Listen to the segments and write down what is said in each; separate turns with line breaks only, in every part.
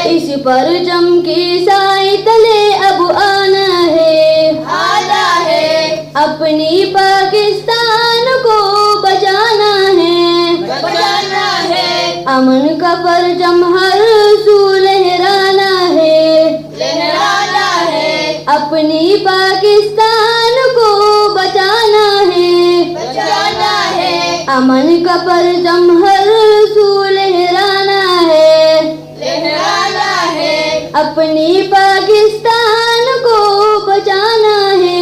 اس پرچم کی سائے تلے اب آنا ہے اپنی پاکستان کو بچانا ہے امن کا پرچم ہر سو لہرانا ہے اپنی پاکستان کو بچانا ہے امن کا پرچم ہر سو لہرانا ہے اپنی پاکستان کو بچانا ہے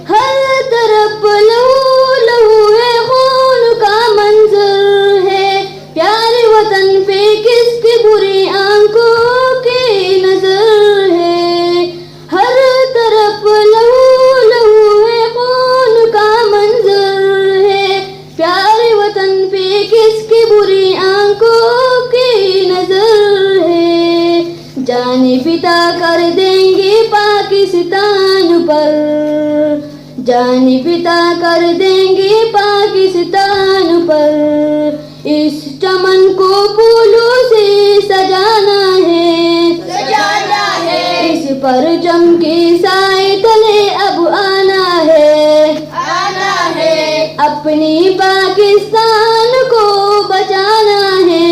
ہر طرف لہو لہو ہے خون کا منظر ہے پیارے وطن پہ کس کی بری آنکھوں کی نظر ہے ہر طرف لہو لہو ہے خون کا منظر ہے پیارے وطن پہ کس کی بری آنکھوں کی نظر ہے جان فدا کر دیں گے پاکستان پر جان فدا کر دیں گے پاکستان پر اس چمن کو پھولوں سے سجانا ہے اس پرچم کے سائے تلے اب آنا ہے اپنی پاکستان کو بچانا ہے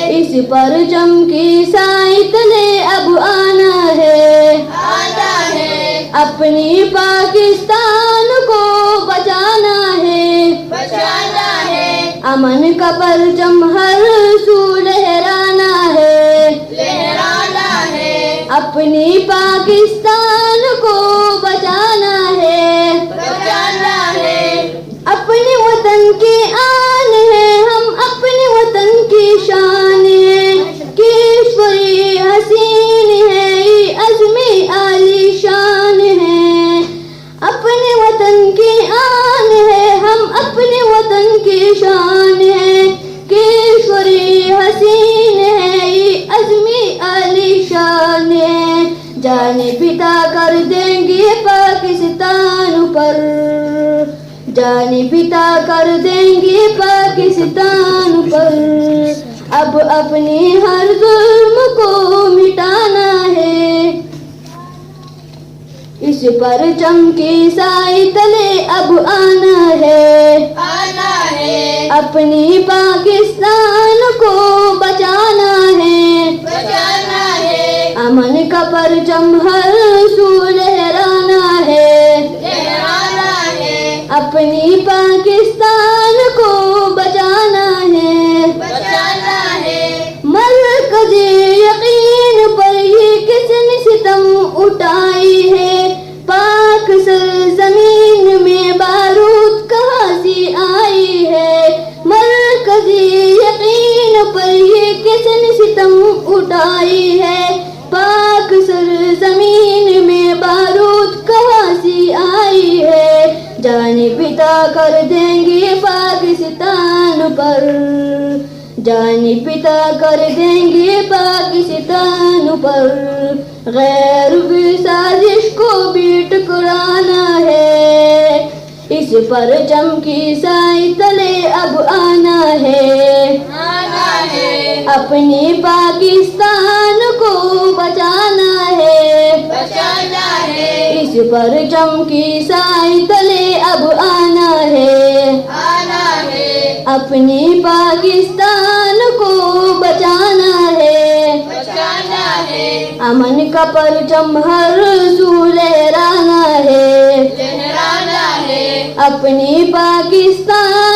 اس پرچم کی سائے تلے اب آنا ہے اپنی پاکستان کو بچانا ہے امن کا پرچم ہر سو لہرانا ہے اپنی پاکستان کو بچانا ہے اپنے وطن کی آن ہے ہم اپنے وطن کی شان ہے کیشوری حسین ہے یہ عزمی عالی شان ہے اپنے وطن کی آن ہے ہم اپنے وطن کی شان ہے کیشوری حسین ہے یہ عزمی عالی شان ہے جان فدا کر دیں گے پاکستان پر جان فدا کر دیں گے پاکستان پر اب اپنے ہر ظلم کو مٹانا ہے اس پرچم کے سائے تلے اب آنا ہے اپنی پاکستان کو بچانا ہے امن کا پرچم ہر سو لہرانا ہے اپنی پاکستان کو بچانا ہے مرکزی یقین پر یہ کس نے ستم اٹھائی ہے پاک سرزمین میں بارود کہاں سے آئی ہے مرکزی یقین پر یہ کس نے ستم اٹھائی ہے پاک سرزمین میں بارود کہاں سے آئی ہے جان فدا کر دیں گے پاکستان پر جان فدا کر دیں گے پاکستان پر غیر کی سازش کو بھی ٹکرانا ہے اس پرچم کی سائے تلے اب آنا ہے اپنی پاکستان کو بچانا ہے اس پرچم کی سائے تلے اب آنا ہے اپنی پاکستان کو بچانا ہے امن کا پرچم ہر سو لہرانا ہے اپنی پاکستان